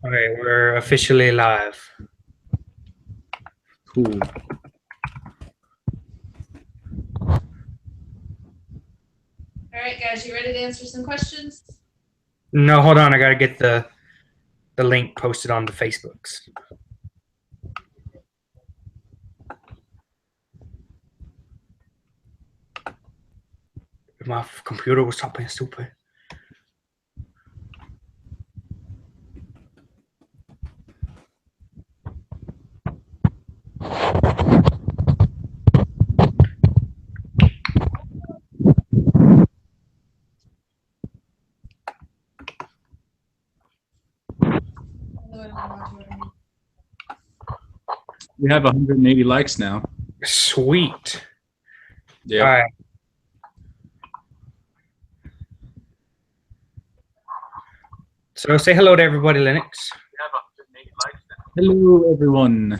Okay, we're officially live. Cool. All right, guys, you ready to answer some questions? No, hold on. I gotta get the link posted on the Facebooks. My computer was talking stupid. We have 180 likes now. Sweet. Yeah. All right. So say hello to everybody, Linux. We have 180 likes now. Hello, everyone.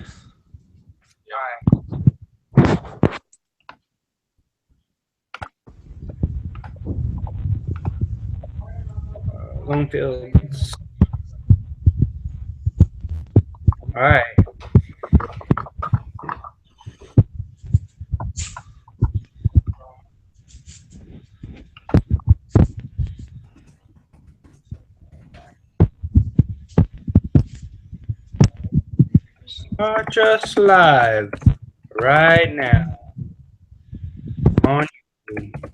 Lonefields. All right. Just live right now on YouTube.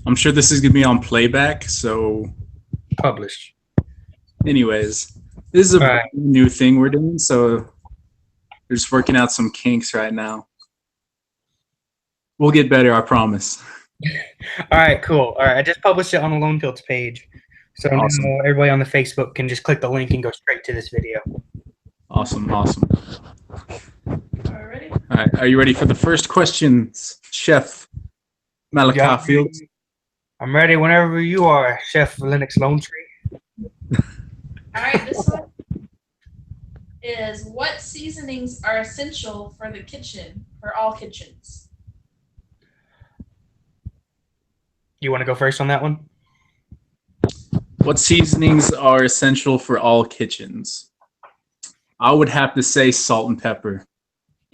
I'm sure this is going to be on playback, so Published. anyways, this is a All right. new thing we're doing, so we're just working out some kinks right now. We'll get better, I promise. All right, cool. All right, I just published it on the Lonefields page. So Awesome. now everybody on the Facebook can just click the link and go straight to this video. Awesome. All right. All right, are you ready for the first questions, Chef Lonefields? I'm ready whenever you are, Chef Linux Lone Tree. All right, this one is what seasonings are essential for the kitchen, for all kitchens? You want to go first on that one? What seasonings are essential for all kitchens? I would have to say salt and pepper.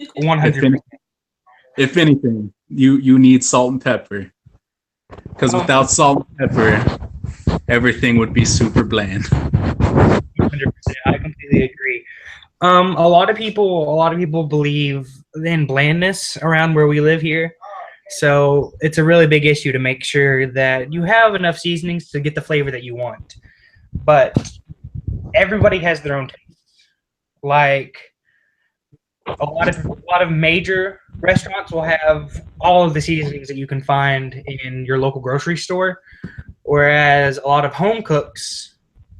100%. If anything, you need salt and pepper. Because without salt and pepper, everything would be super bland. 100%. I completely agree. A lot of people believe in blandness around where we live here. So it's a really big issue to make sure that you have enough seasonings to get the flavor that you want. But everybody has their own taste. Like a lot of major restaurants will have all of the seasonings that you can find in your local grocery store, whereas a lot of home cooks,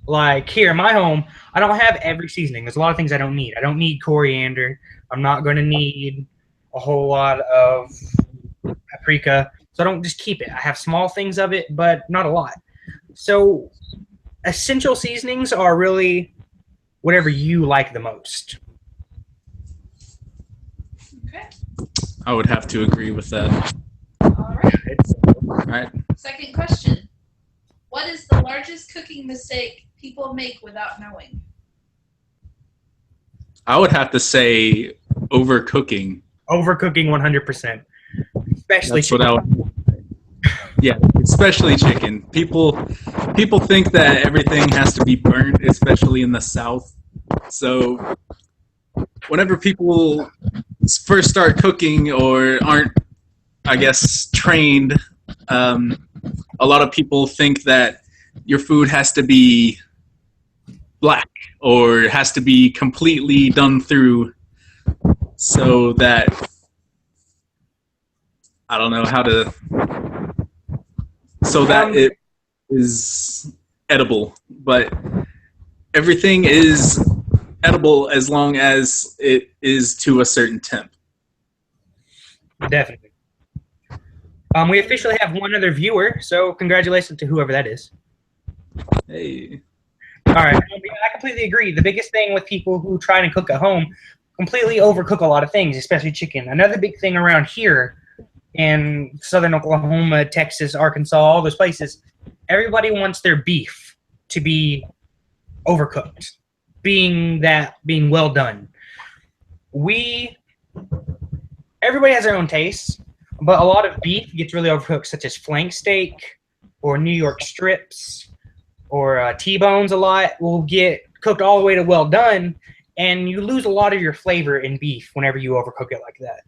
like here in my home, I don't have every seasoning. There's a lot of things I don't need. I don't need coriander. I'm not going to need a whole lot of paprika, so I don't just keep it. I have small things of it, but not a lot. So essential seasonings are really whatever you like the most. Okay. I would have to agree with that. All right. All right. Second question. What is the largest cooking mistake people make without knowing? I would have to say overcooking. Overcooking 100%. Especially That's chicken. what I would. Yeah, especially chicken. People think that everything has to be burnt, especially in the South. So whenever people first start cooking or aren't, I guess, trained, a lot of people think that your food has to be black or has to be completely done through so that I don't know how to so that it is edible, but everything is edible as long as it is to a certain temp. Definitely. We officially have one other viewer, so congratulations to whoever that is. Hey. All right, I completely agree. The biggest thing with people who try to cook at home, completely overcook a lot of things, especially chicken. Another big thing around here in southern Oklahoma, Texas, Arkansas, all those places, everybody wants their beef to be overcooked, being well done. Everybody has their own tastes, but a lot of beef gets really overcooked, such as flank steak or New York strips or T-bones. A lot will get cooked all the way to well done, and you lose a lot of your flavor in beef whenever you overcook it like that.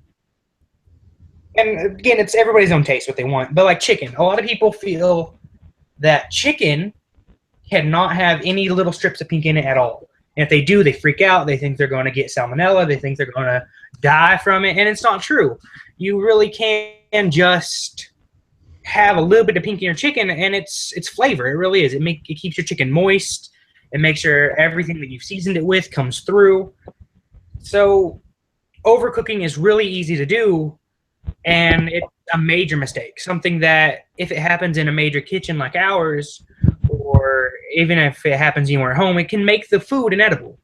And again, it's everybody's own taste what they want. But like chicken, a lot of people feel that chicken cannot have any little strips of pink in it at all. And if they do, they freak out. They think they're going to get salmonella. They think they're going to die from it. And it's not true. You really can just have a little bit of pink in your chicken, and it's flavor. It really is. It keeps your chicken moist. It makes sure everything that you've seasoned it with comes through. So overcooking is really easy to do, and it's a major mistake. Something that if it happens in a major kitchen like ours, or even if it happens anywhere at home, it can make the food inedible.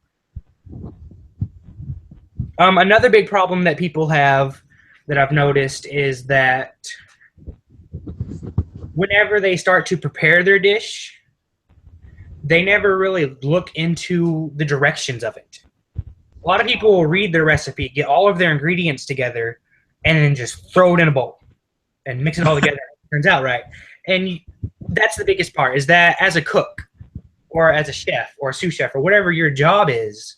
Another big problem that people have that I've noticed is that whenever they start to prepare their dish, they never really look into the directions of it. A lot of people will read their recipe, get all of their ingredients together, and then just throw it in a bowl and mix it all together. It turns out right. And that's the biggest part, is that as a cook or as a chef or a sous chef or whatever your job is,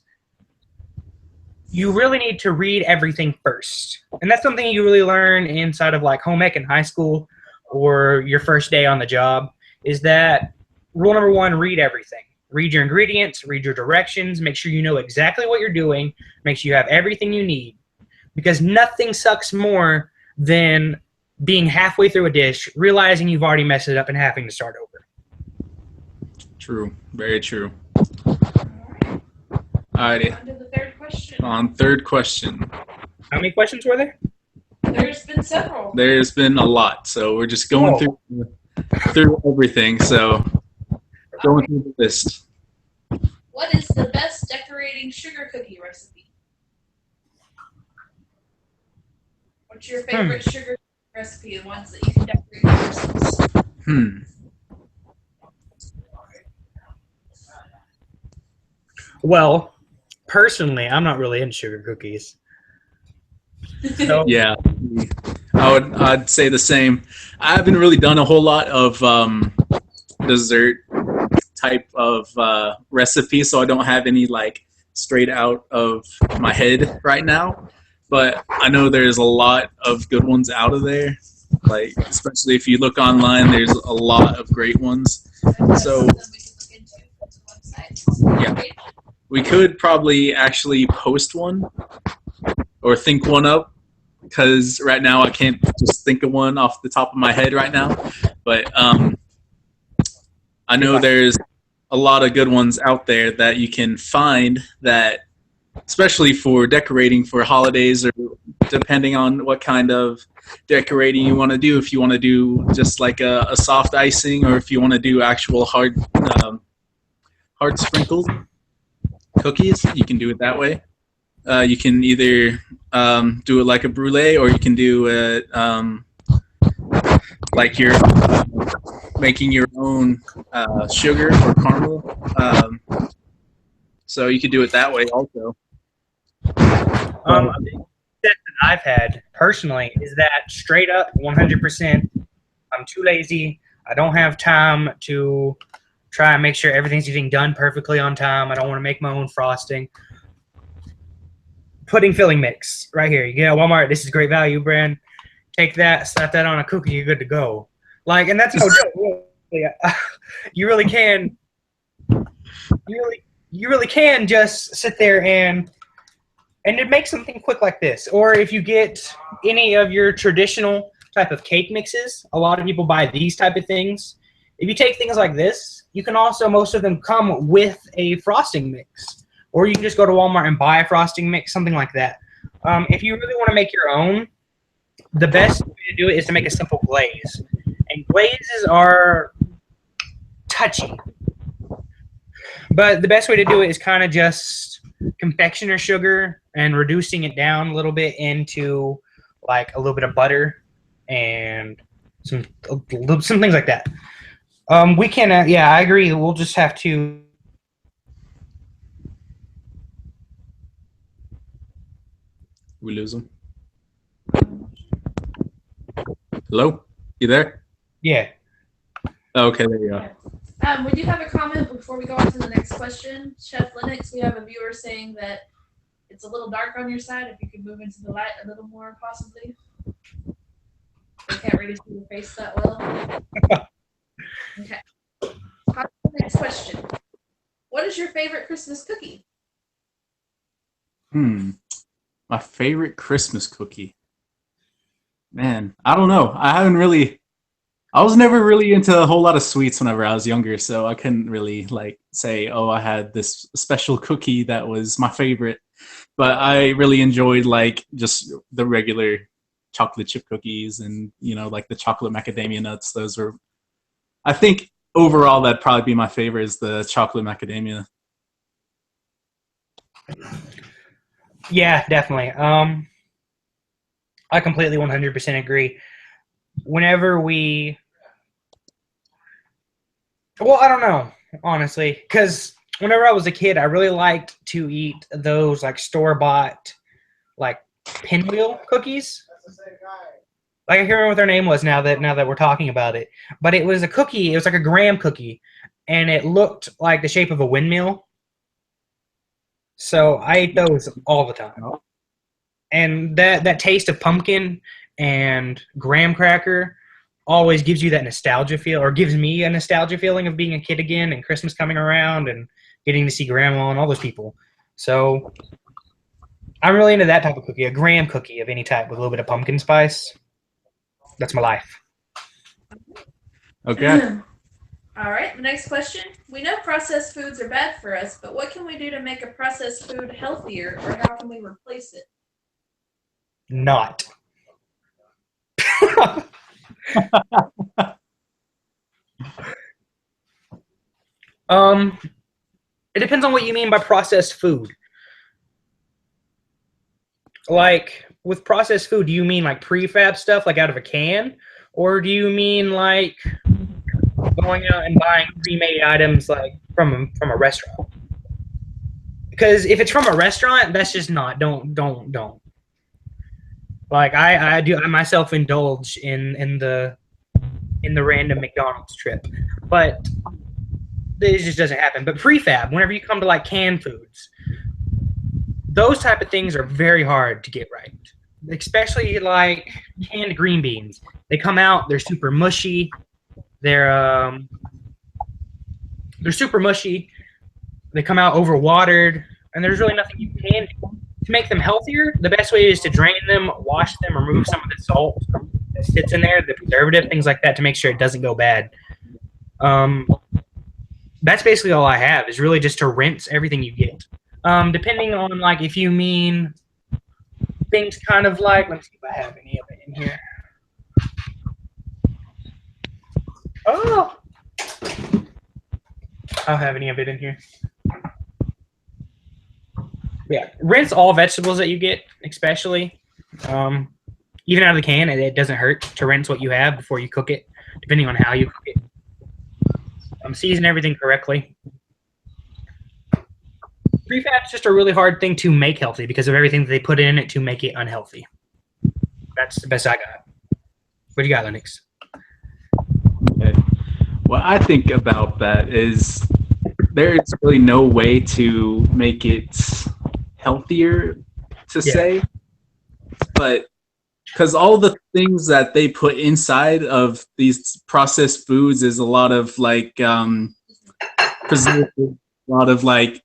you really need to read everything first. And that's something you really learn inside of like home ec in high school or your first day on the job, is that rule number one, read everything. Read your ingredients, read your directions, make sure you know exactly what you're doing, make sure you have everything you need. Because nothing sucks more than being halfway through a dish, realizing you've already messed it up and having to start over. True. Very true. Alrighty. On to the third question. On third question. How many questions were there? There's been several. There's been a lot, so we're just going through everything. So going through the list. What is the best decorating sugar cookie recipe? What's your favorite sugar recipe? The ones that you can decorate yourself? Well, personally, I'm not really into sugar cookies. So, Yeah, I'd say the same. I haven't really done a whole lot of dessert type of recipe, so I don't have any like straight out of my head right now. But I know there's a lot of good ones out of there. Like especially if you look online, there's a lot of great ones. So yeah, we could probably actually post one or think one up, because right now I can't just think of one off the top of my head right now. But I know there's a lot of good ones out there that you can find, that especially for decorating for holidays, or depending on what kind of decorating you want to do. If you want to do just like a soft icing, or if you want to do actual hard sprinkled cookies, you can do it that way. You can either do it like a brulee, or you can do it like you're making your own sugar or caramel. So you could do it that way also. a big that I've had personally is that straight up 100%, I'm too lazy. I don't have time to try and make sure everything's getting done perfectly on time. I don't want to make my own frosting. Pudding filling mix right here. You get at Walmart. This is great value brand. Take that, slap that on a cookie. You're good to go. Like, and that's no joke. You really can. You really can just sit there and it makes something quick like this. Or if you get any of your traditional type of cake mixes, a lot of people buy these type of things. If you take things like this, you can also, most of them come with a frosting mix. Or you can just go to Walmart and buy a frosting mix, something like that. If you really want to make your own, the best way to do it is to make a simple glaze. And glazes are touchy. But the best way to do it is kind of just confectioner sugar and reducing it down a little bit into like a little bit of butter and some things like that. We can, yeah, I agree. We'll just have to. We lose them. Hello? You there? Yeah. Okay, there you go. We do have a comment before we go on to the next question. Chef Lennox, we have a viewer saying that it's a little dark on your side. If you could move into the light a little more, possibly. They can't really see your face that well. Okay. Next question. What is your favorite Christmas cookie? My favorite Christmas cookie. Man, I don't know. I was never really into a whole lot of sweets whenever I was younger, so I couldn't really like say, oh, I had this special cookie that was my favorite. But I really enjoyed like just the regular chocolate chip cookies and, you know, like the chocolate macadamia nuts. Those were, I think overall that'd probably be my favorite is the chocolate macadamia. Yeah, definitely. I completely 100% agree. Whenever we, well, I don't know, honestly, because whenever I was a kid, I really liked to eat those like store-bought, like pinwheel cookies. Like I can't remember what their name was now that we're talking about it, but it was a cookie. It was like a graham cookie, and it looked like the shape of a windmill. So I ate those all the time, and that taste of pumpkin and graham cracker always gives you that nostalgia feel, or gives me a nostalgia feeling of being a kid again and Christmas coming around and getting to see grandma and all those people. So I'm really into that type of cookie, a graham cookie of any type with a little bit of pumpkin spice. That's my life. Okay. All right, the next question. We know processed foods are bad for us, but what can we do to make a processed food healthier, or how can we replace it? Not. It depends on what you mean by processed food. Like with processed food, do you mean like prefab stuff like out of a can? Or do you mean like going out and buying pre-made items like from a restaurant? Because if it's from a restaurant, that's just not. Don't. Like I myself indulge in the random McDonald's trip, but it just doesn't happen. But prefab, whenever you come to like canned foods, those type of things are very hard to get right. Especially like canned green beans. They come out, they're super mushy. They're super mushy. They come out overwatered, and there's really nothing you can do to make them healthier. The best way is to drain them, wash them, remove some of the salt that sits in there, the preservative, things like that, to make sure it doesn't go bad. That's basically all I have, is really just to rinse everything you get. Depending on like if you mean things kind of like, let me see if I have any of it in here. Oh, I don't have any of it in here. Yeah, rinse all vegetables that you get, especially. Even out of the can, it doesn't hurt to rinse what you have before you cook it, depending on how you cook it. Season everything correctly. Prefab's just a really hard thing to make healthy because of everything that they put in it to make it unhealthy. That's the best I got. What do you got, Lennox? Okay. What I think about that is there's really no way to make it healthier to say, but because all the things that they put inside of these processed foods is a lot of like preservatives, a lot of like,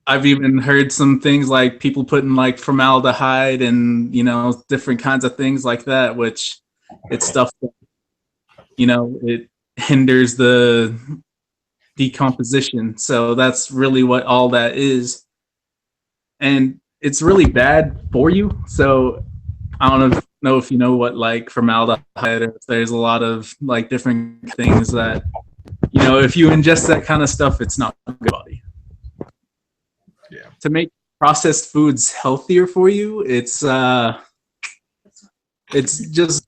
I've even heard some things like people putting like formaldehyde and, you know, different kinds of things like that, which it's stuff that, you know, it hinders the decomposition. So that's really what all that is. And it's really bad for you. So I don't know if you know what like formaldehyde, or if there's a lot of like different things that, you know, if you ingest that kind of stuff, it's not good for your body. To make processed foods healthier for you, it's it's just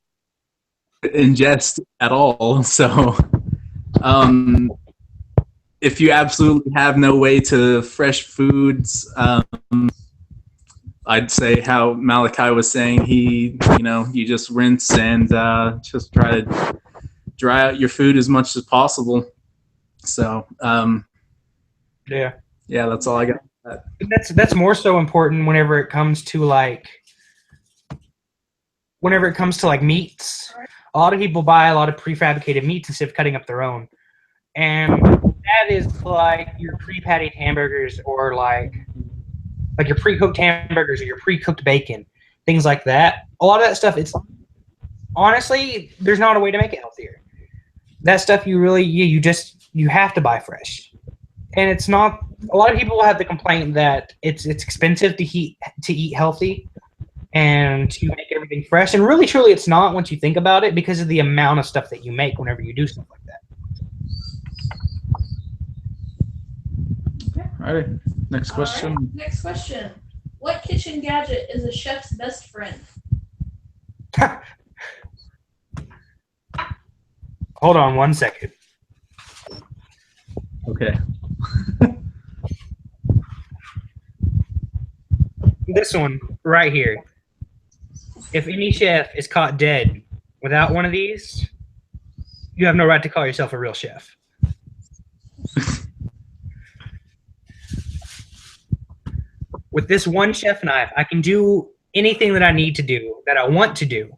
ingest at all. So if you absolutely have no way to fresh foods, I'd say how Malachi was saying, you just rinse and just try to dry out your food as much as possible. So Yeah. yeah, that's all I got. That's more so important whenever it comes to meats. A lot of people buy a lot of prefabricated meats instead of cutting up their own. And that is like your pre-patted hamburgers or like your pre-cooked hamburgers or your pre-cooked bacon, things like that. A lot of that stuff, it's honestly, there's not a way to make it healthier. That stuff you have to buy fresh. And it's not, a lot of people have the complaint that it's expensive to eat healthy and to make everything fresh. And really, truly, it's not once you think about it because of the amount of stuff that you make whenever you do stuff like that. All right, next question. All right, next question. What kitchen gadget is a chef's best friend? Hold on 1 second. Okay. This one right here. If any chef is caught dead without one of these, you have no right to call yourself a real chef. With this one chef knife, I can do anything that I need to do, that I want to do.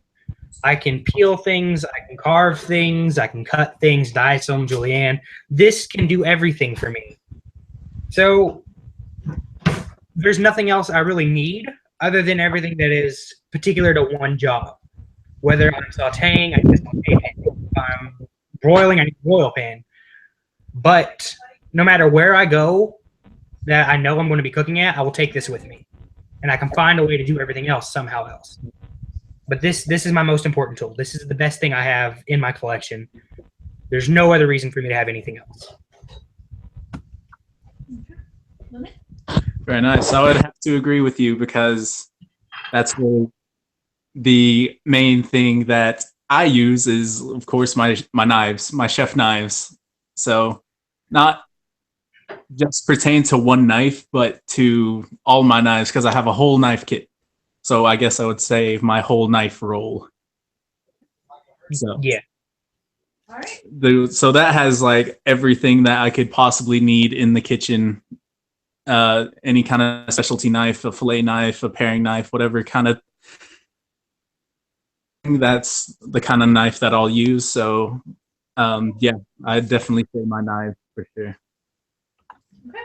I can peel things, I can carve things, I can cut things, dice them, julienne. This can do everything for me. So there's nothing else I really need other than everything that is particular to one job. Whether I'm sauteing, I need a saute pan. If I'm broiling, I need a broil pan. But no matter where I go that I know I'm going to be cooking at, I will take this with me. And I can find a way to do everything else somehow else. But this is my most important tool. This is the best thing I have in my collection. There's no other reason for me to have anything else. Very nice. I would have to agree with you because that's really the main thing that I use is, of course, my knives, my chef knives. So not just pertain to one knife, but to all my knives because I have a whole knife kit. So I guess I would say my whole knife roll. So All right. So that has like everything that I could possibly need in the kitchen. Any kind of specialty knife, a fillet knife, a paring knife, whatever kind of. That's the kind of knife that I'll use. So yeah, I'd definitely say my knife for sure.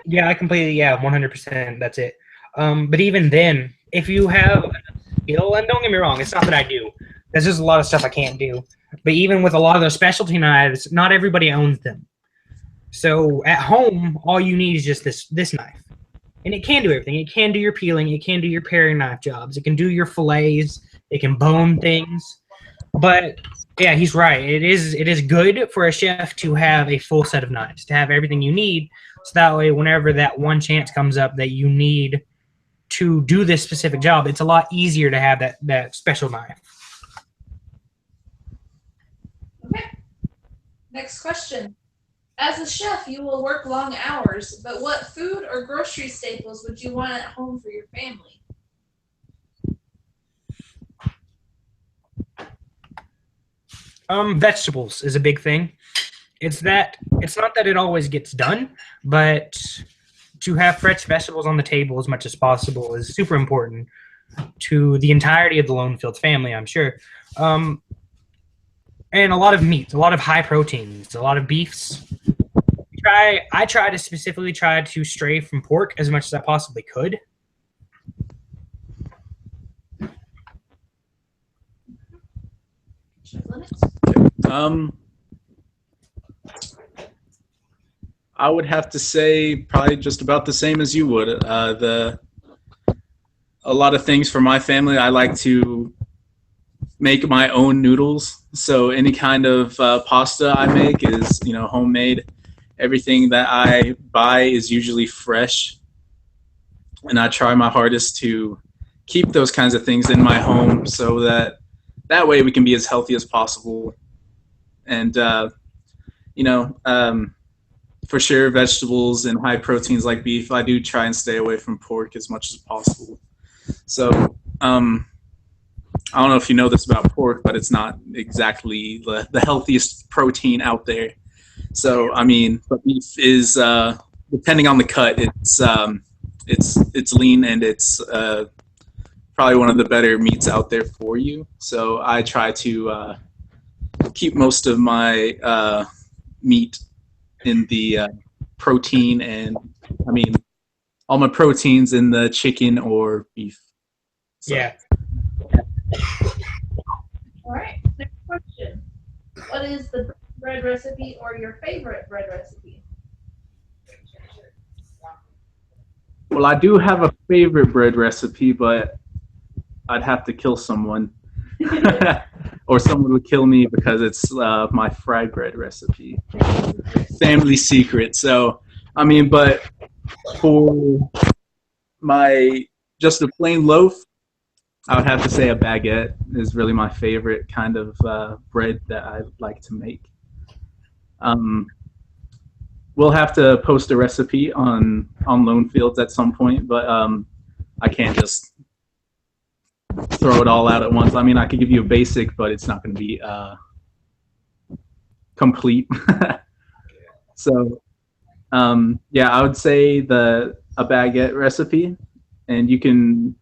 Yeah, I completely, 100%. That's it. But even then, if you have a skill, and don't get me wrong, it's not that I do. There's just a lot of stuff I can't do. But even with a lot of those specialty knives, not everybody owns them. So at home, all you need is just this knife. And it can do everything. It can do your peeling. It can do your paring knife jobs. It can do your fillets. It can bone things. But yeah, he's right. It is good for a chef to have a full set of knives, to have everything you need. So that way, whenever that one chance comes up that you need to do this specific job, it's a lot easier to have that special knife. Okay. Next question. As a chef, you will work long hours, but what food or grocery staples would you want at home for your family? Vegetables is a big thing. It's not that it always gets done, but to have fresh vegetables on the table as much as possible is super important to the entirety of the Lonefields family, I'm sure. And a lot of meats, a lot of high proteins, a lot of beefs. I try to specifically try to stray from pork as much as I possibly could. I would have to say probably just about the same as you would. A lot of things for my family, I like to make my own noodles. So any kind of pasta I make is, homemade. Everything that I buy is usually fresh. And I try my hardest to keep those kinds of things in my home so that that way we can be as healthy as possible. And you know, for sure, vegetables and high proteins like beef. I do try and stay away from pork as much as possible. So I don't know if you know this about pork, but it's not exactly the healthiest protein out there. So I mean, but beef is depending on the cut, it's lean and it's probably one of the better meats out there for you. So I try to keep most of my meat in the protein, and I mean all my proteins in the chicken or beef. So. Yeah. All right. Next question. What is the bread recipe or your favorite bread recipe? Well, I do have a favorite bread recipe, but I'd have to kill someone. Or someone would kill me because it's my fried bread recipe. Family secret. So, I mean, but for my just a plain loaf, I would have to say a baguette is really my favorite kind of bread that I like to make. We'll have to post a recipe on Lonefields at some point, but I can't just throw it all out at once. I mean, I could give you a basic, but it's not going to be complete. So, yeah, I would say a baguette recipe, and you can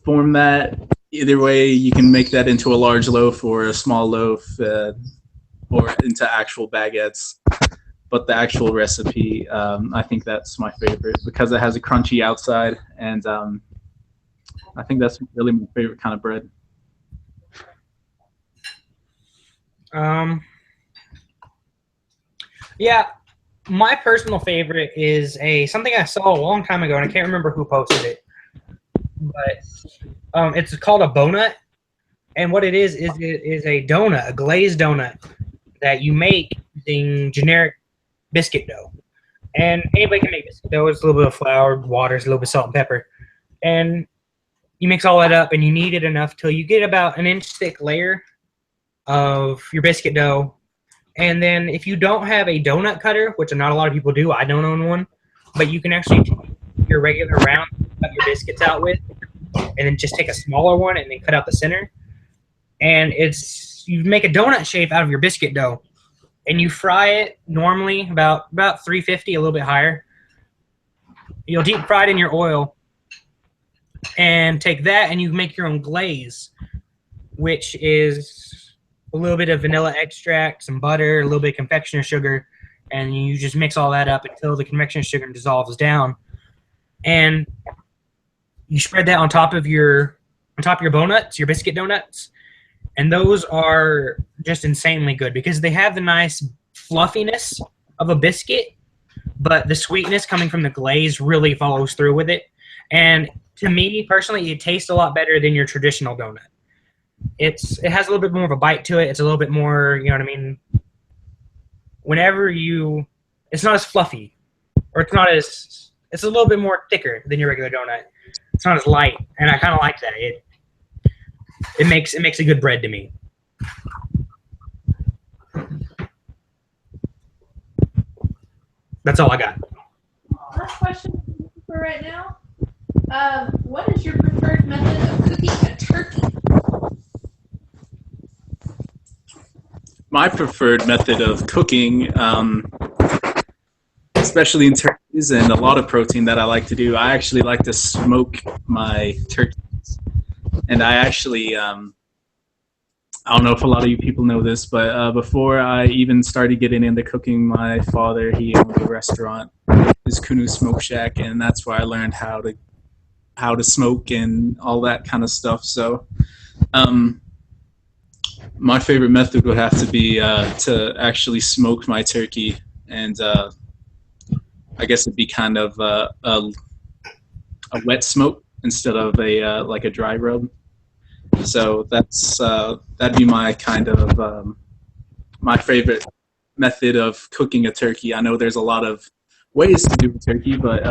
form that either way. You can make that into a large loaf or a small loaf, or into actual baguettes. But the actual recipe, I think that's my favorite because it has a crunchy outside, and I think that's really my favorite kind of bread. Yeah, my personal favorite is something I saw a long time ago, and I can't remember who posted it, but it's called a bonut, and what it is it is a donut, a glazed donut that you make using generic biscuit dough. And anybody can make biscuit dough. It's a little bit of flour, water, a little bit of salt and pepper, and you mix all that up, and you knead it enough till you get about an inch thick layer of your biscuit dough. And then if you don't have a donut cutter, which not a lot of people do, I don't own one, but you can actually take your regular round, cut your biscuits out with, and then just take a smaller one and then cut out the center. And you make a donut shape out of your biscuit dough, and you fry it normally about 350, a little bit higher. You'll deep fry it in your oil, and take that and you make your own glaze, which is a little bit of vanilla extract, some butter, a little bit of confectioner sugar, and you just mix all that up until the confectioner sugar dissolves down. And you spread that on top of your donuts, your biscuit donuts, and those are just insanely good because they have the nice fluffiness of a biscuit, but the sweetness coming from the glaze really follows through with it. And to me personally, it tastes a lot better than your traditional donut. It has a little bit more of a bite to it. It's a little bit more, you know what I mean? It's not as fluffy, or it's a little bit more thicker than your regular donut. It's not as light, and I kind of like that. It makes a good bread to me. That's all I got. Last question for right now. What is your preferred method of cooking a turkey? My preferred method of cooking, especially in turkeys and a lot of protein that I like to do, I actually like to smoke my turkeys. And I actually, I don't know if a lot of you people know this, but before I even started getting into cooking, my father, he owned a restaurant, his Kunu Smoke Shack, and that's where I learned how to smoke and all that kind of stuff. So my favorite method would have to be to actually smoke my turkey, and I guess it'd be kind of a wet smoke instead of like a dry rub. So that'd be my kind of my favorite method of cooking a turkey. I know there's a lot of ways to do a turkey, but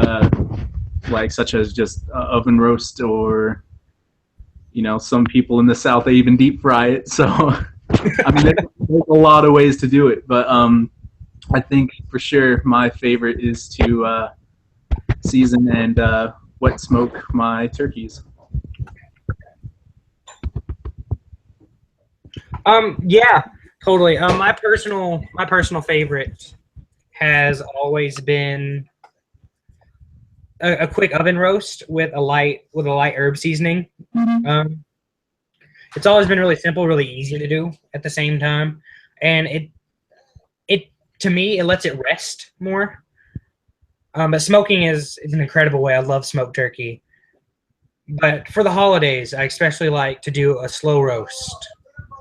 like such as just oven roast or some people in the South, they even deep fry it. So, I mean, there's a lot of ways to do it. But I think for sure my favorite is to season and wet smoke my turkeys. Yeah, totally. My personal favorite has always been a quick oven roast with a light herb seasoning. Um, it's always been really simple, really easy to do at the same time, and it to me it lets it rest more. But smoking is an incredible way. I love smoked turkey. But for the holidays, I especially like to do a slow roast.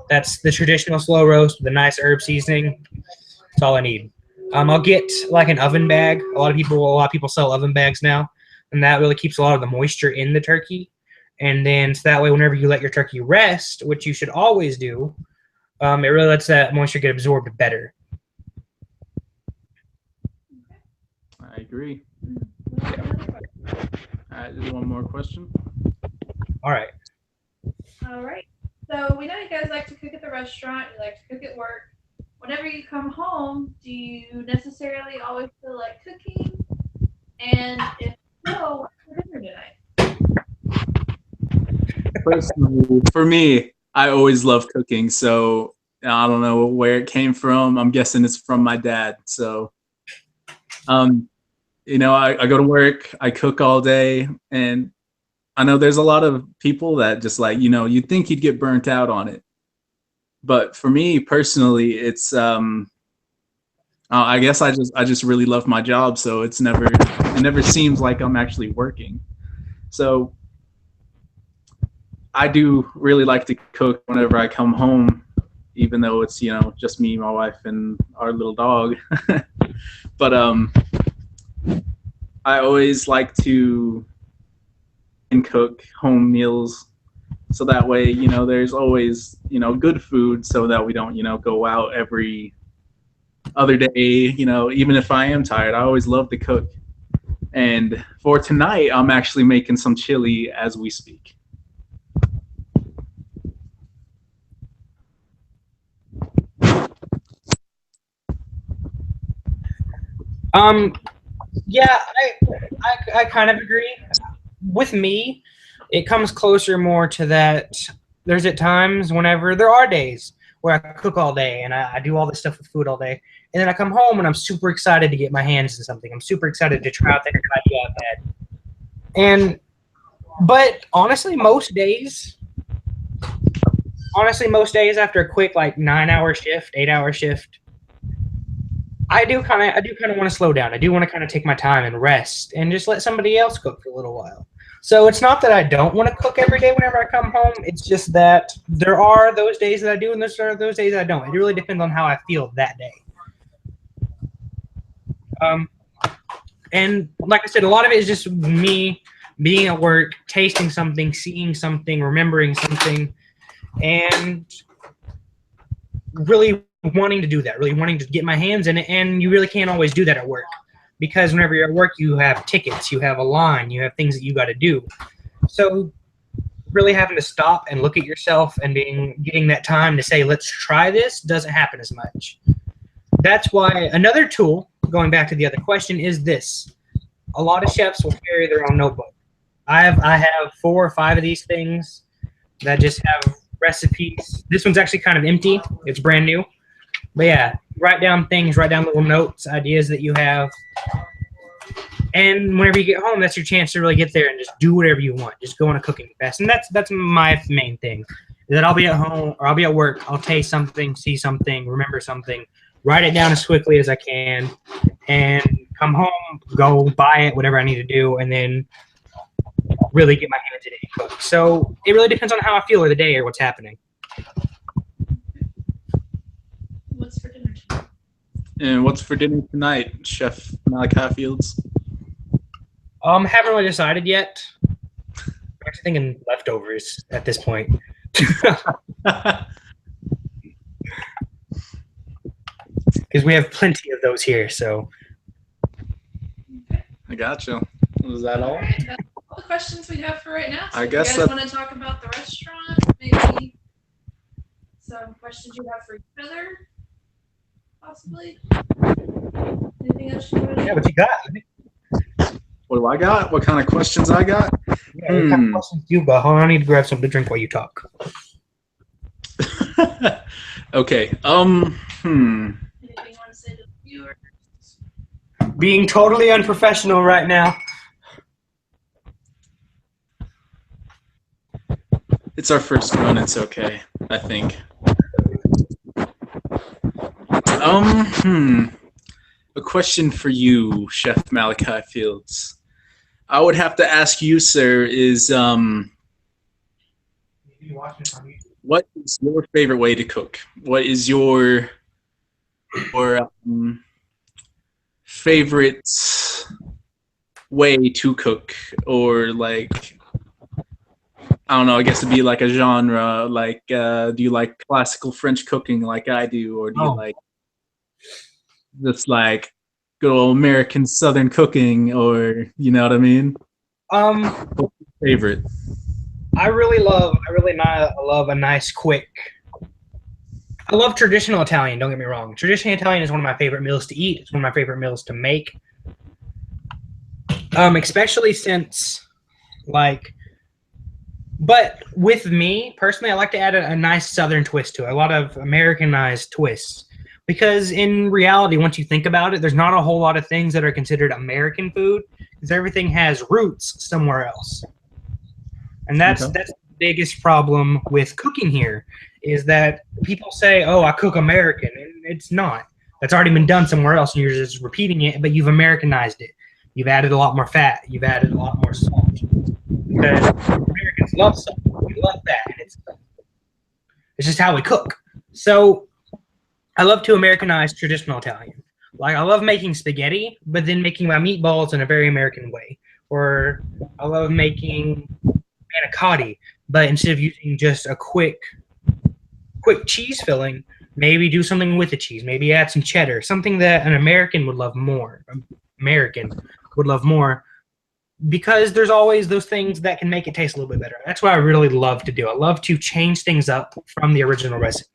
That's the traditional slow roast with a nice herb seasoning. That's all I need. I'll get like an oven bag. A lot of people sell oven bags now, and that really keeps a lot of the moisture in the turkey. And then so that way, whenever you let your turkey rest, which you should always do, it really lets that moisture get absorbed better. I agree. All right, there's one more question. All right. All right. So we know you guys like to cook at the restaurant. You like to cook at work. Whenever you come home, do you necessarily always feel like cooking? And if so, what's for dinner tonight? Personally, for me, I always love cooking. So I don't know where it came from. I'm guessing it's from my dad. So, I go to work, I cook all day, and I know there's a lot of people that just like, you'd think you'd get burnt out on it. But for me personally, it's I guess I just really love my job, so it never seems like I'm actually working. So I do really like to cook whenever I come home, even though it's just me, my wife, and our little dog. But I always like to cook home meals, so that way there's always good food, so that we don't go out every other day. Even if I am tired, I always love to cook. And for tonight, I'm actually making some chili as we speak. Yeah, I kind of agree. With me, it comes closer more to that. There's at times whenever there are days where I cook all day and I do all this stuff with food all day, and then I come home and I'm super excited to get my hands in something. I'm super excited to try out that new idea I've had. And but honestly, most days after a quick like 9 hour shift, 8 hour shift, I do kind of want to slow down. I do want to kind of take my time and rest and just let somebody else cook for a little while. So it's not that I don't want to cook every day whenever I come home. It's just that there are those days that I do and there are those days that I don't. It really depends on how I feel that day. Um, and like I said, a lot of it is just me being at work, tasting something, seeing something, remembering something, and really wanting to do that, really wanting to get my hands in it. And you really can't always do that at work, because whenever you're at work, you have tickets, you have a line, you have things that you got to do. So really having to stop and look at yourself and getting that time to say, let's try this, doesn't happen as much. That's why another tool, going back to the other question, is this. A lot of chefs will carry their own notebook. I have 4 or 5 of these things that just have recipes. This one's actually kind of empty. It's brand new. But yeah, write down things, write down little notes, ideas that you have. And whenever you get home, that's your chance to really get there and just do whatever you want. Just go on a cooking fest. And that's my main thing. Is that I'll be at home or I'll be at work. I'll taste something, see something, remember something, write it down as quickly as I can, and come home, go buy it, whatever I need to do, and then really get my hands in it and cook. So it really depends on how I feel or the day or what's happening. What's for dinner tonight? And what's for dinner tonight, Chef Lonefields? Haven't really decided yet. I'm actually thinking leftovers at this point. Because we have plenty of those here. So I gotcha. Was that all? All right, that's all the questions we have for right now. So I if guess you guys that- want to talk about the restaurant, maybe some questions you have for each other, possibly. Anything else you want to Yeah, what you got? What do I got? What kind of questions I got? Yeah, what kind of questions do you got? Hold on, I need to grab something to drink while you talk. Okay. Anything you want to say to the viewers? Being totally unprofessional right now. It's our first run. It's okay, I think. A question for you, Chef Malachi Fields. I would have to ask you, sir, is what is your favorite way to cook? What is your favorite way to cook, or like, I don't know, I guess it'd be like a genre. Like, do you like classical French cooking like I do, or do you like just like good old American Southern cooking, or you know what I mean? What's your favorite? I really love a nice quick. I love traditional Italian. Don't get me wrong. Traditional Italian is one of my favorite meals to eat. It's one of my favorite meals to make. Especially since, like, but with me personally, I like to add a nice Southern twist to it. A lot of Americanized twists. Because in reality, once you think about it, there's not a whole lot of things that are considered American food, because everything has roots somewhere else. And that's the biggest problem with cooking here, is that people say, "Oh, I cook American," and it's not. That's already been done somewhere else, and you're just repeating it, but you've Americanized it. You've added a lot more fat. You've added a lot more salt. Because Americans love salt. We love that, and it's just how we cook. So I love to Americanize traditional Italian. Like, I love making spaghetti, but then making my meatballs in a very American way. Or I love making manicotti, but instead of using just a quick cheese filling, maybe do something with the cheese. Maybe add some cheddar, something that an American would love more. Because there's always those things that can make it taste a little bit better. That's what I really love to do. I love to change things up from the original recipe.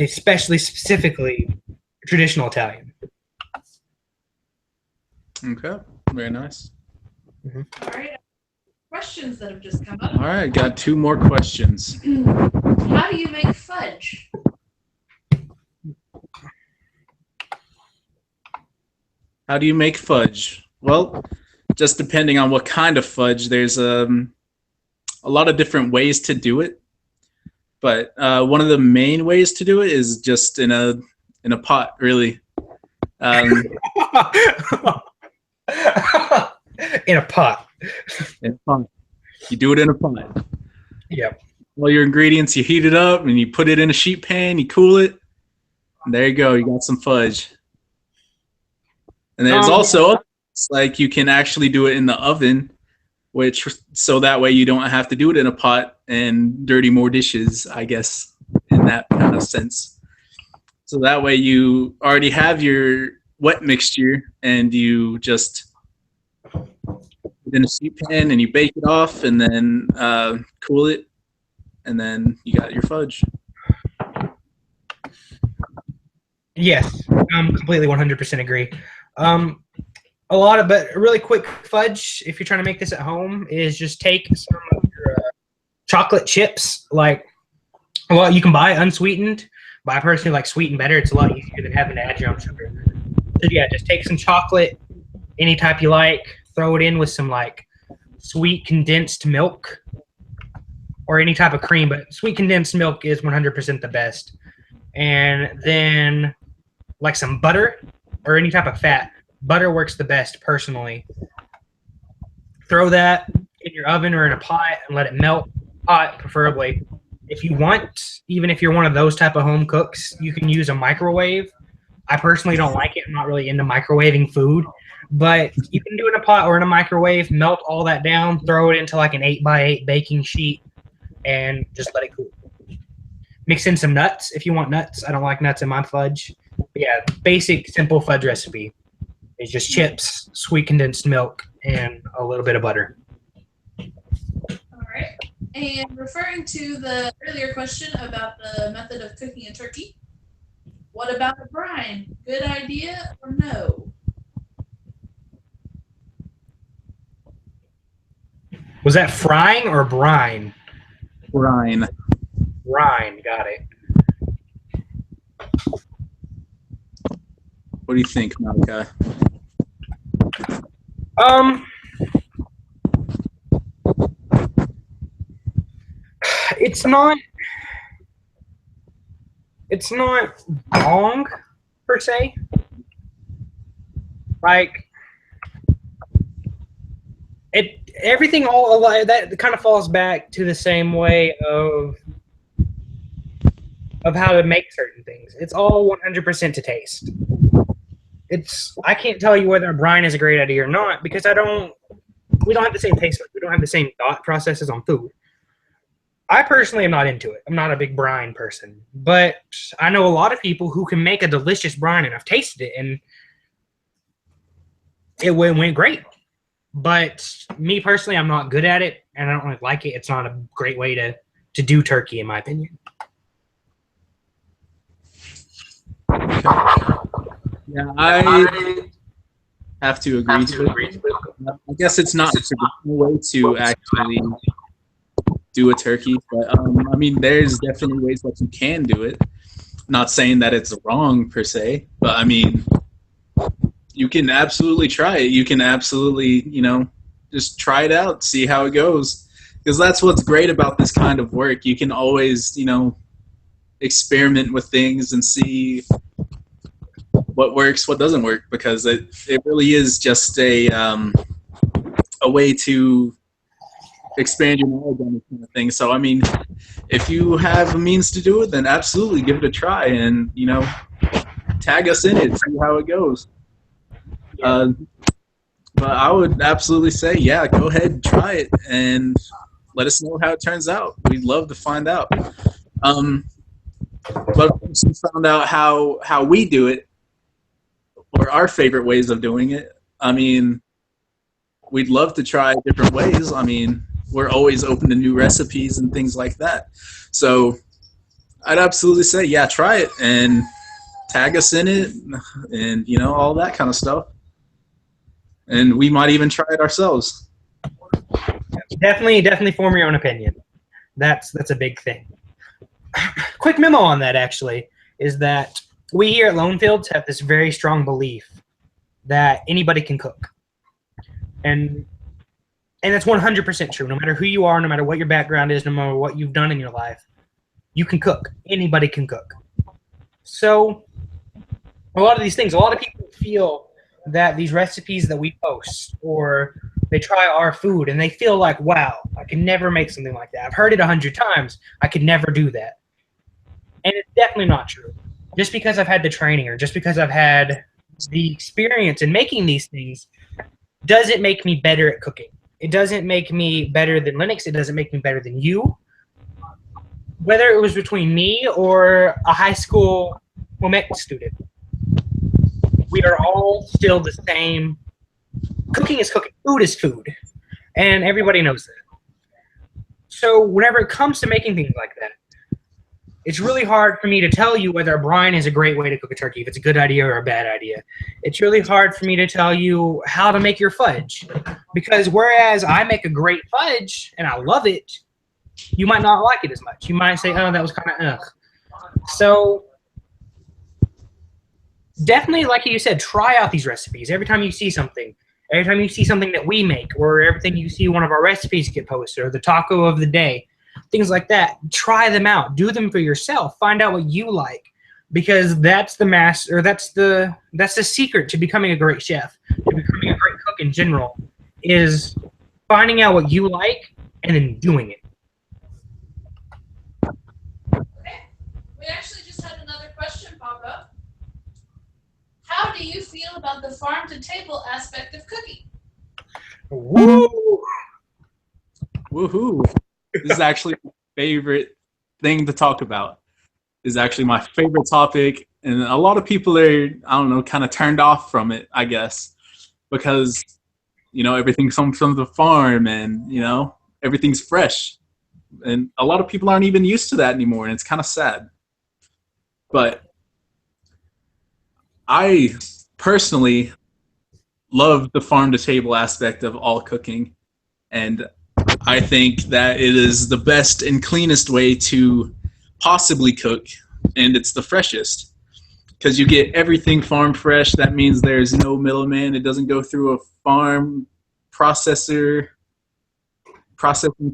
Specifically traditional Italian. Okay, very nice. All right. Questions that have just come up. All right, got two more questions. How do you make fudge? How do you make fudge? Well, just depending on what kind of fudge, there's a lot of different ways to do it. But one of the main ways to do it is just in a pot, really. In a pot. In a pot. You do it in a pot. Yep. All your ingredients, you heat it up, and you put it in a sheet pan. You cool it. And there you go. You got some fudge. And there's also like you can actually do it in the oven, which so that way you don't have to do it in a pot and dirty more dishes, I guess, in that kind of sense. So that way you already have your wet mixture and you just put it in a sheet pan and you bake it off and then cool it, and then you got your fudge. Yes, completely 100% agree. But a really quick fudge, if you're trying to make this at home, is just take some of your chocolate chips. Like, well, you can buy unsweetened, but I personally like sweetened better. It's a lot easier than having to add your own sugar. So yeah, just take some chocolate, any type you like, throw it in with some like sweet condensed milk or any type of cream, but sweet condensed milk is 100% the best. And then like some butter or any type of fat. Butter works the best personally. Throw that in your oven or in a pot and let it melt. Hot, preferably. If you want, even if you're one of those type of home cooks, you can use a microwave. I personally don't like it. I'm not really into microwaving food, but you can do it in a pot or in a microwave. Melt all that down, throw it into like an 8x8 baking sheet, and just let it cool. Mix in some nuts if you want nuts. I don't like nuts in my fudge. But yeah, basic, simple fudge recipe. It's just chips, sweet condensed milk, and a little bit of butter. All right. And referring to the earlier question about the method of cooking a turkey, what about the brine? Good idea or no? Was that frying or brine? Brine. Brine, got it. What do you think, Malachi? Um, it's not. It's not wrong per se. Like everything all that kind of falls back to the same way of how to make certain things. It's all 100% to taste. I can't tell you whether a brine is a great idea or not because we don't have the same taste buds. We don't have the same thought processes on food. I personally am not into it. I'm not a big brine person, but I know a lot of people who can make a delicious brine, and I've tasted it, and it went great. But me personally, I'm not good at it, and I don't really like it. It's not a great way to do turkey, in my opinion. Yeah, I have to agree to it. I guess it's not a traditional way to actually do a turkey, but I mean, there's definitely ways that you can do it. Not saying that it's wrong per se, but I mean, you can absolutely try it. You can absolutely, just try it out, see how it goes. Because that's what's great about this kind of work. You can always, experiment with things and see what works, what doesn't work, because it really is just a way to expand your knowledge on this kind of thing. So, I mean, if you have a means to do it, then absolutely give it a try and, tag us in it, see how it goes. But I would absolutely say, yeah, go ahead and try it and let us know how it turns out. We'd love to find out. But once you found out how we do it, or our favorite ways of doing it, I mean, we'd love to try different ways. I mean, we're always open to new recipes and things like that. So I'd absolutely say, yeah, try it and tag us in it and, all that kind of stuff. And we might even try it ourselves. Definitely form your own opinion. That's a big thing. Quick memo on that, actually, is that we here at Lonefields have this very strong belief that anybody can cook. And that's 100% true. No matter who you are, no matter what your background is, no matter what you've done in your life, you can cook. Anybody can cook. So a lot of people feel that these recipes that we post, or they try our food and they feel like, wow, I can never make something like that. I've heard it 100 times. I could never do that. And it's definitely not true. Just because I've had the training or just because I've had the experience in making these things doesn't make me better at cooking. It doesn't make me better than Lennox. It doesn't make me better than you. Whether it was between me or a high school home ec student, we are all still the same. Cooking is cooking. Food is food. And everybody knows that. So whenever it comes to making things like that, it's really hard for me to tell you whether a brine is a great way to cook a turkey, if it's a good idea or a bad idea. It's really hard for me to tell you how to make your fudge. Because whereas I make a great fudge and I love it, you might not like it as much. You might say, oh, that was kind of ugh. So definitely, like you said, try out these recipes. Every time you see something that we make, or everything you see one of our recipes get posted, or the taco of the day, things like that, try them out. Do them for yourself. Find out what you like, because that's the secret to becoming a great chef, to becoming a great cook in general, is finding out what you like and then doing it. Okay. We actually just had another question pop up. How do you feel about the farm to table aspect of cooking? Woo! Woohoo! This is actually my favorite thing to talk about. Is actually my favorite topic, and a lot of people are, I don't know, kind of turned off from it, I guess, because everything comes from the farm, and everything's fresh. And a lot of people aren't even used to that anymore, and it's kind of sad. But I personally love the farm to table aspect of all cooking, and I think that it is the best and cleanest way to possibly cook, and it's the freshest because you get everything farm fresh. That means there's no middleman. It doesn't go through a farm processing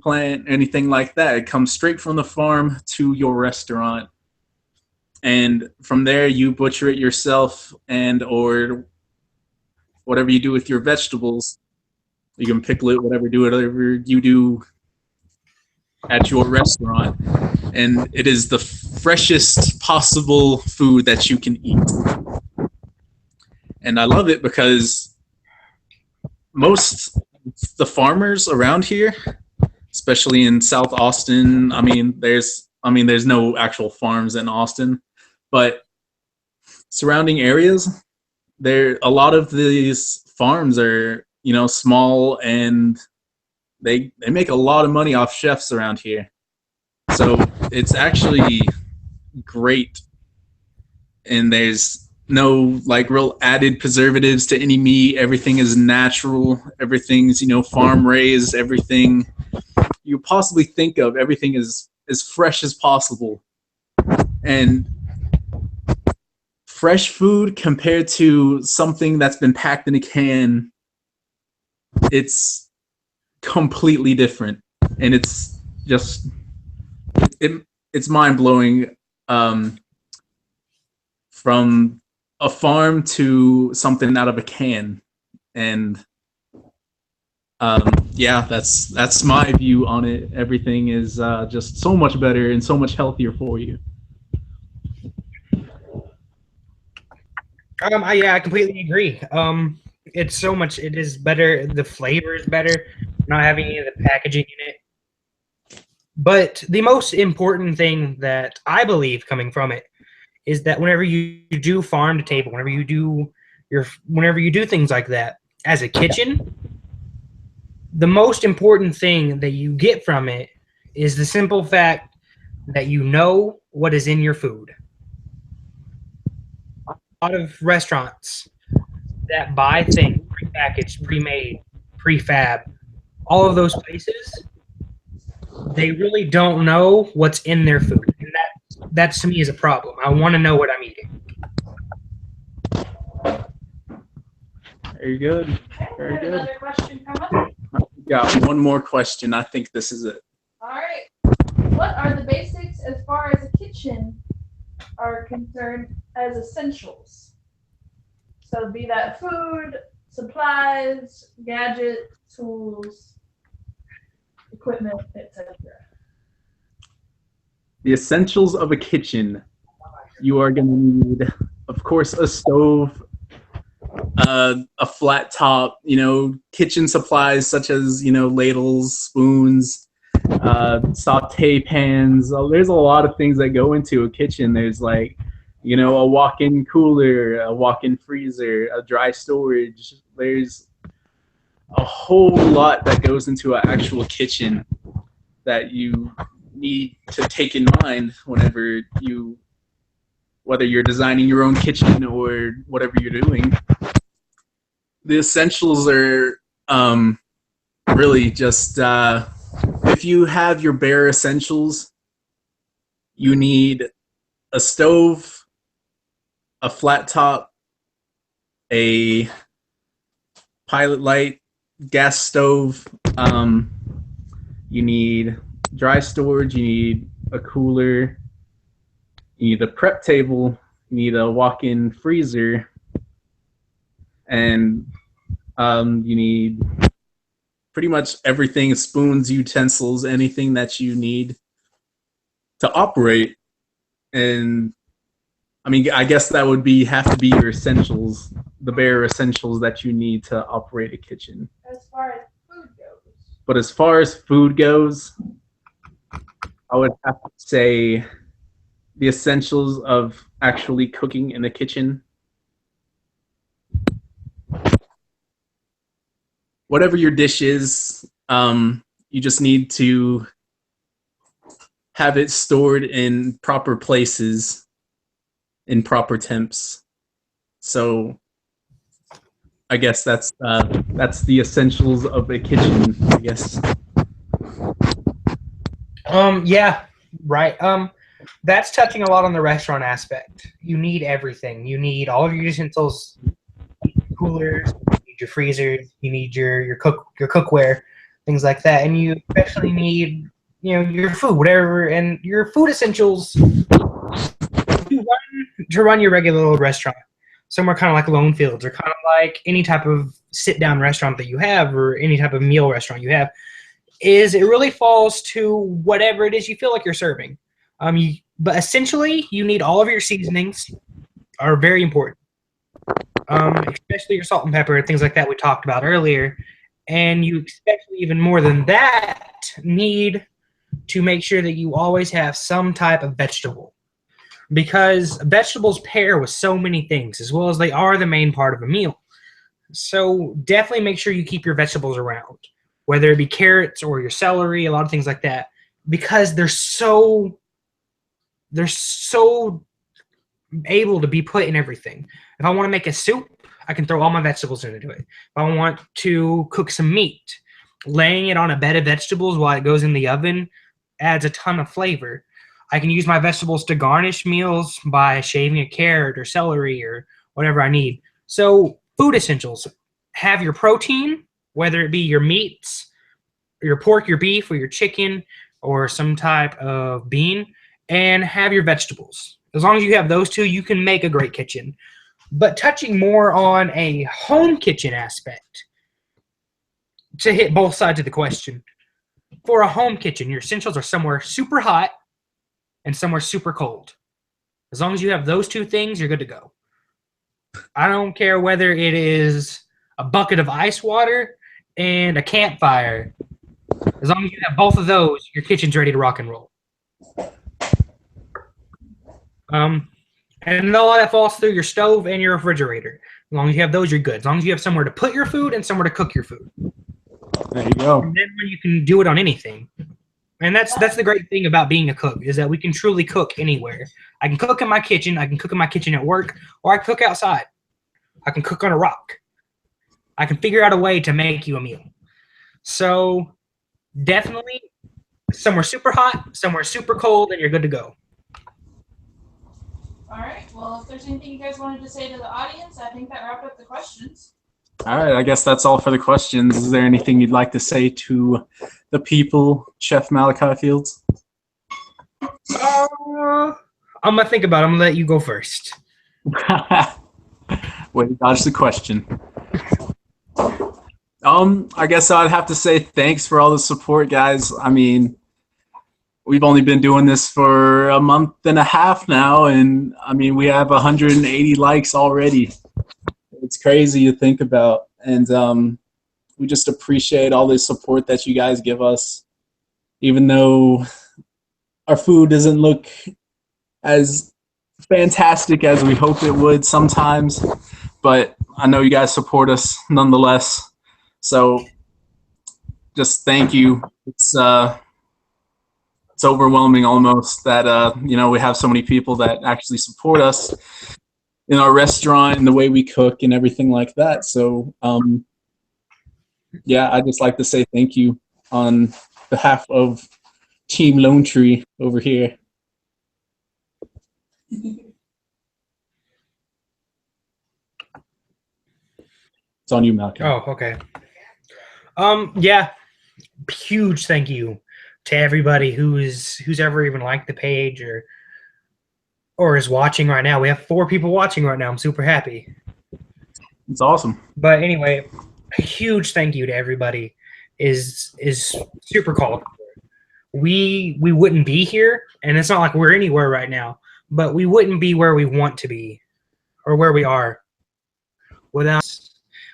plant, anything like that. It comes straight from the farm to your restaurant, and from there you butcher it yourself, and or whatever you do with your vegetables. You can pickle it, whatever you do at your restaurant, and it is the freshest possible food that you can eat. And I love it because most the farmers around here, especially in South Austin, there's no actual farms in Austin, but surrounding areas, a lot of these farms are small, and they make a lot of money off chefs around here. So it's actually great, and there's no real added preservatives to any meat. Everything is natural. Everything's farm raised. Everything you possibly think of, everything is as fresh as possible. And fresh food compared to something that's been packed in a can, it's completely different, and it's just it's mind-blowing, from a farm to something out of a can. And yeah, that's my view on it. Everything is just so much better and so much healthier for you. I completely agree. It's so much. It is better. The flavor is better. Not having any of the packaging in it. But the most important thing that I believe coming from it is that whenever you do farm to table, whenever you do things like that as a kitchen, the most important thing that you get from it is the simple fact that you know what is in your food. A lot of restaurants that buy things prepackaged, pre-made, prefab, all of those places, they really don't know what's in their food, and that to me is a problem. I want to know what I'm eating. Very good. Very good. Another question come up. We got one more question. I think this is it. All right. What are the basics as far as a kitchen are concerned as essentials? So be that food, supplies, gadgets, tools, equipment, etc. The essentials of a kitchen. You are going to need, of course, a stove, a flat top, kitchen supplies such as, ladles, spoons, saute pans. There's a lot of things that go into a kitchen. There's a walk-in cooler, a walk-in freezer, a dry storage. There's a whole lot that goes into an actual kitchen that you need to take in mind whether you're designing your own kitchen or whatever you're doing. The essentials are really just if you have your bare essentials, you need a stove, a flat top, a pilot light, gas stove. You need dry storage. You need a cooler. You need a prep table. You need a walk-in freezer, and you need pretty much everything: spoons, utensils, anything that you need to operate. And I guess that would have to be your essentials, the bare essentials that you need to operate a kitchen. As far as food goes. But as far as food goes, I would have to say the essentials of actually cooking in the kitchen. whatever your dish is, you just need to have it stored in proper places, in proper temps. So I guess that's the essentials of a kitchen, I guess. Yeah, right. That's touching a lot on the restaurant aspect. You need everything. You need all of your utensils, coolers, you need your freezers, you need your cookware, things like that, and you especially need your food, whatever, and your food essentials to run your regular little restaurant. Somewhere kind of like Lonefields, or kind of like any type of sit-down restaurant that you have, or any type of meal restaurant you have, is it really falls to whatever it is you feel like you're serving. But essentially, you need all of your seasonings are very important, especially your salt and pepper, things like that we talked about earlier. And you especially even more than that need to make sure that you always have some type of vegetable, because vegetables pair with so many things, as well as they are the main part of a meal. So definitely make sure you keep your vegetables around, whether it be carrots or your celery, a lot of things like that, because they're so able to be put in everything. If I want to make a soup, I can throw all my vegetables into it. If I want to cook some meat, laying it on a bed of vegetables while it goes in the oven adds a ton of flavor. I can use my vegetables to garnish meals by shaving a carrot or celery or whatever I need. So food essentials. Have your protein, whether it be your meats, your pork, your beef, or your chicken, or some type of bean, and have your vegetables. As long as you have those two, you can make a great kitchen. But touching more on a home kitchen aspect, to hit both sides of the question, for a home kitchen, your essentials are somewhere super hot and somewhere super cold. As long as you have those two things, you're good to go. I don't care whether it is a bucket of ice water and a campfire. As long as you have both of those, your kitchen's ready to rock and roll. And all that falls through your stove and your refrigerator. As long as you have those, you're good. As long as you have somewhere to put your food and somewhere to cook your food. There you go. And then you can do it on anything. And that's the great thing about being a cook, is that we can truly cook anywhere. I can cook in my kitchen. I can cook in my kitchen at work, or I can cook outside. I can cook on a rock. I can figure out a way to make you a meal. So definitely somewhere super hot, somewhere super cold, and you're good to go. All right. Well, if there's anything you guys wanted to say to the audience, I think that wrapped up the questions. All right, I guess that's all for the questions. Is there anything you'd like to say to the people, Chef Malachi Fields? I'm going to think about it. I'm going to let you go first. Way to dodge the question. I guess I'd have to say thanks for all the support, guys. I mean, we've only been doing this for a month and a half now, and I mean, we have 180 likes already. It's crazy to think about, and we just appreciate all the support that you guys give us, even though our food doesn't look as fantastic as we hope it would sometimes, but I know you guys support us nonetheless. So just thank you. It's overwhelming almost that we have so many people that actually support us in our restaurant and the way we cook and everything like that. So I'd just like to say thank you on behalf of Team Lone Tree over here. It's on you, Malcolm. Oh, okay. Huge thank you to everybody who's ever even liked the page or is watching right now. We have 4 people watching right now. I'm super happy. It's awesome. But anyway, a huge thank you to everybody is super called for. We wouldn't be here, and it's not like we're anywhere right now, but we wouldn't be where we want to be or where we are without,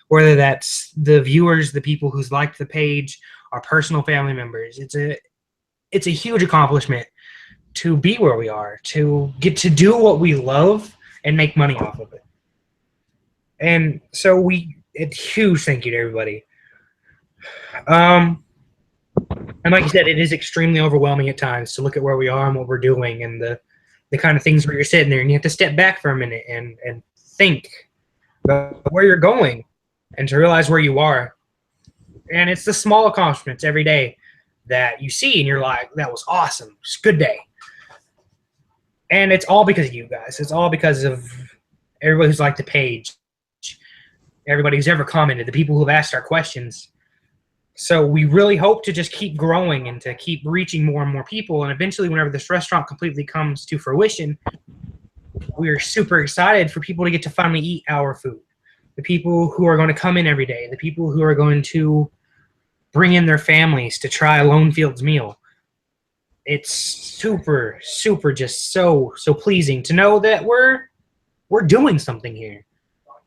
whether that's the viewers, the people who's liked the page, our personal family members. It's a huge accomplishment to be where we are, to get to do what we love and make money off of it. And so it's huge thank you to everybody. And like you said, it is extremely overwhelming at times to look at where we are and what we're doing and the kind of things where you're sitting there and you have to step back for a minute and think about where you're going and to realize where you are. And it's the small accomplishments every day that you see and you're like, that was awesome. It's a good day. And it's all because of you guys. It's all because of everybody who's liked the page, everybody who's ever commented, the people who've asked our questions. So we really hope to just keep growing and to keep reaching more and more people. And eventually, whenever this restaurant completely comes to fruition, we're super excited for people to get to finally eat our food. The people who are going to come in every day, the people who are going to bring in their families to try a Lonefields meal. It's super, super just so pleasing to know that we're doing something here.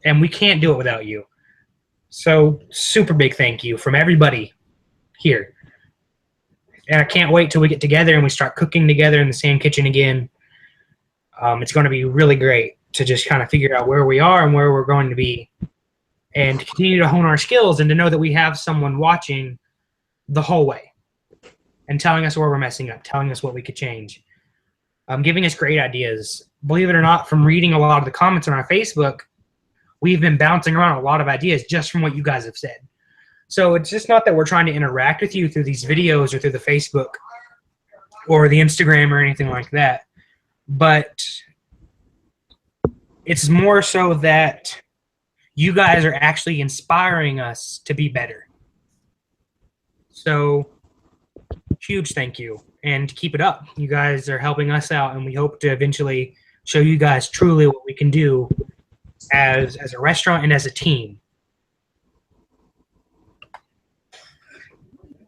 And we can't do it without you. So super big thank you from everybody here. And I can't wait till we get together and we start cooking together in the same kitchen again. It's going to be really great to just kind of figure out where we are and where we're going to be and to continue to hone our skills and to know that we have someone watching the whole way and telling us where we're messing up, telling us what we could change, giving us great ideas. Believe it or not, from reading a lot of the comments on our Facebook, we've been bouncing around a lot of ideas just from what you guys have said. So it's just not that we're trying to interact with you through these videos or through the Facebook or the Instagram or anything like that, but it's more so that you guys are actually inspiring us to be better. So huge thank you, and keep it up. You guys are helping us out, and we hope to eventually show you guys truly what we can do as a restaurant and as a team.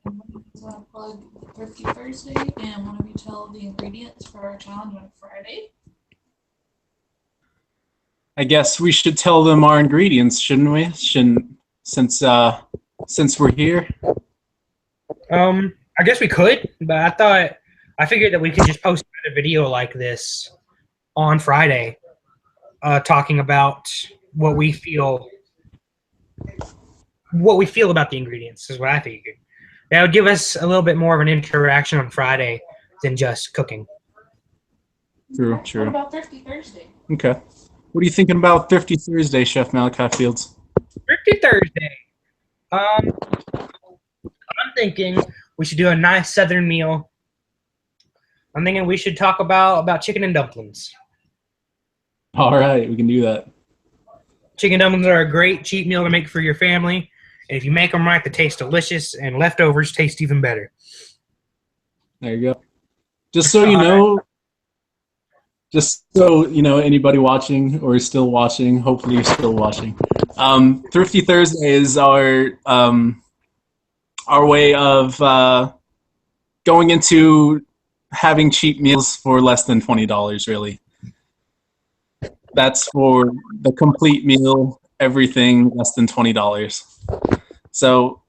Want to plug Thrifty Thursday, and one of you tell the ingredients for our challenge on Friday? I guess we should tell them our ingredients, shouldn't we? Since we're here. I guess we could, but I figured that we could just post a video like this on Friday, talking about what we feel about the ingredients is what I figured. That would give us a little bit more of an interaction on Friday than just cooking. True. What about Thrifty Thursday? Okay. What are you thinking about Thrifty Thursday, Chef Malachi Fields? Thrifty Thursday. I'm thinking we should do a nice Southern meal. I'm thinking we should talk about chicken and dumplings. All right, we can do that. Chicken dumplings are a great cheap meal to make for your family. And if you make them right, they taste delicious, and leftovers taste even better. There you go. Just so you know, anybody watching or is still watching, hopefully you're still watching. Thrifty Thursday is our way of going into having cheap meals for less than $20, really. That's for the complete meal, everything less than $20. So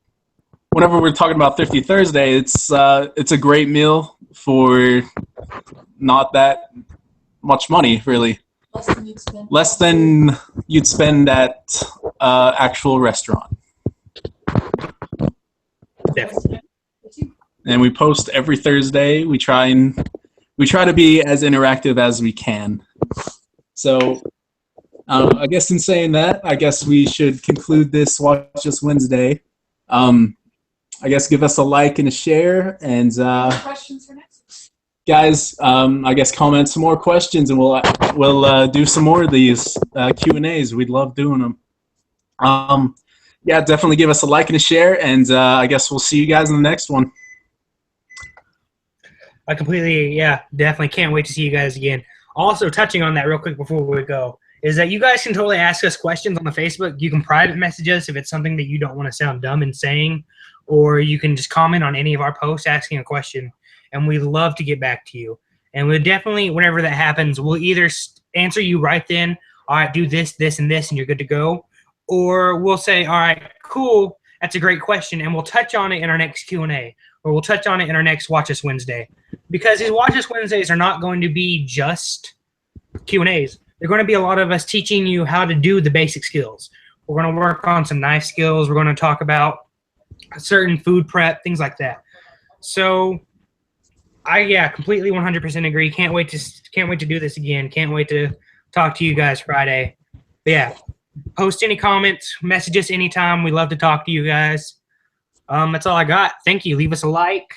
whenever we're talking about Thrifty Thursday, it's a great meal for not that much money, really. Less than you'd spend at actual restaurant. Definitely. And we post every Thursday. We try to be as interactive as we can. So I guess in saying that, I guess we should conclude this Watch Us Wednesday. I guess give us a like and a share, and Questions for next week? guys, I guess comment some more questions, and we'll do some more of these Q&As. We'd love doing them. Yeah, definitely give us a like and a share, and I guess we'll see you guys in the next one. I completely, definitely can't wait to see you guys again. Also, touching on that real quick before we go, is that you guys can totally ask us questions on the Facebook. You can private message us if it's something that you don't want to sound dumb in saying, or you can just comment on any of our posts asking a question, and we'd love to get back to you. And we'll definitely, whenever that happens, we'll either answer you right then, all right, do this, this, and this, and you're good to go, or we'll say, all right, cool, that's a great question, and we'll touch on it in our next Q&A, or we'll touch on it in our next Watch Us Wednesday. Because these Watch Us Wednesdays are not going to be just Q&As. They're going to be a lot of us teaching you how to do the basic skills. We're going to work on some knife skills. We're going to talk about certain food prep, things like that. So I completely 100% agree. Can't wait to do this again. Can't wait to talk to you guys Friday. But yeah, post any comments, message us anytime. We love to talk to you guys. That's all I got. Thank you. Leave us a like,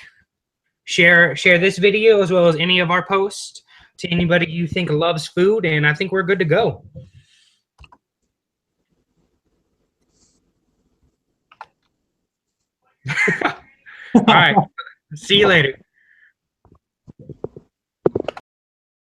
share this video as well as any of our posts to anybody you think loves food, and I think we're good to go. All right. See you later.